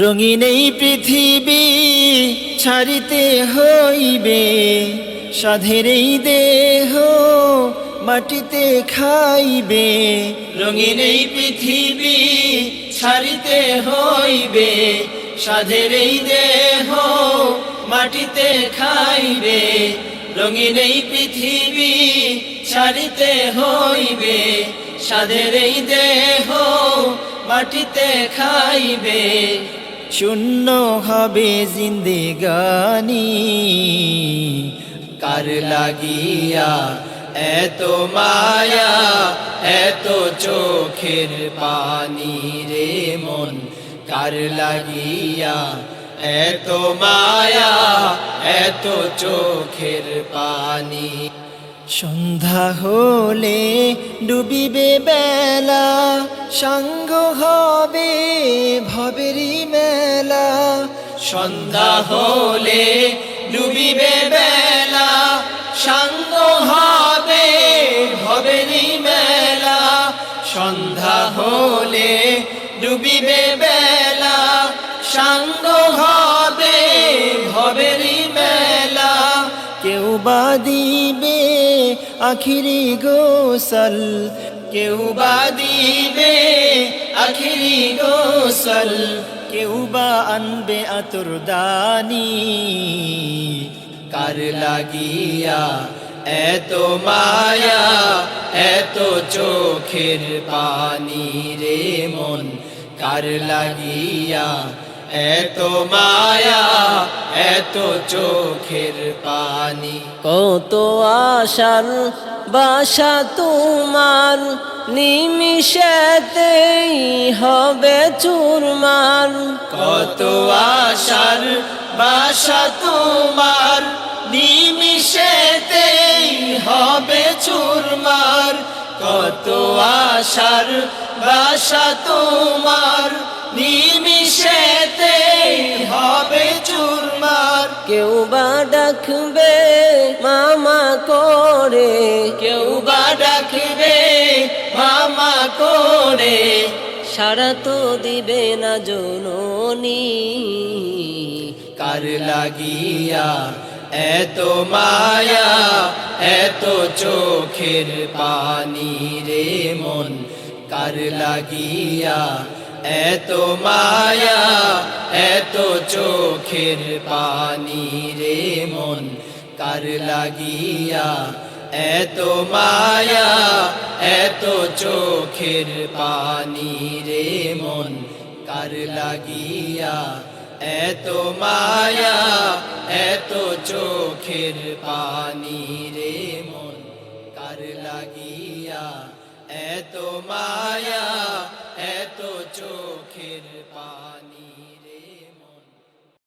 রঙিন এই পৃথিবী ছাড়িতে হইবে, সাধের এই দেহ মাটিতে খাইবে। রঙিন এই পৃথিবী ছাড়িতে হইবে, সাধের এই দেহ মাটিতে খাইবে। রঙিন এই পৃথিবী ছাড়িতে হইবে, সাধের এই দেহ মাটিতে খাইবে। শূন্য হবে জিন্দেগানি, কার লাগিয়া এত মায়া এত চোখের পানি রে মন, কার লাগিয়া এত মায়া এত চোখের পানি। সন্ধ্যা হলে ডুবিবে বেলা, সাঙ্গ হবে ভবেরি মেলা। সন্ধ্যা হলে ডুবিবে বেলা, সাঙ্গ হবে ভবেরি মেলা। সন্ধ্যা হলে ডুবিবে বেলা, সাঙ্গ হবে ভবেরি মেলা। কেউ বা দিবে আখিরি গোসল, কেউ বা দিবে আখিরি গোসল। কেউ বা আনবে আতরদানি, কার লাগিয়া এত মায়া এত চোখের পানি রে মন, কার লাগিয়া এত মায়া এত চোখের পানি। কত আশার বাসা তোমার, নিমিষেতেই হবে চুরমার। কত আশার বাসা তোমার, নিমিষেতেই হবে চুরমার। কত আশার বাসা তোমার, নিমিষেতেই হবে চুরমার। কেউ বা ডাকবে মামা করে, কেউ বা ডাকবে মামা করে। সারা তো দিবে না জননী, কার লাগিয়া এত মায়া এত চোখের পানি রে মন, কার লাগিয়া এত মায়া এত চোখের পানি রে মন, কার লাগিয়া এত মায়া এত চোখের পানি রে মন, কার লাগিয়া এত মায়া এত চোখের পানি রে মন, কার লাগিয়া এত মায়া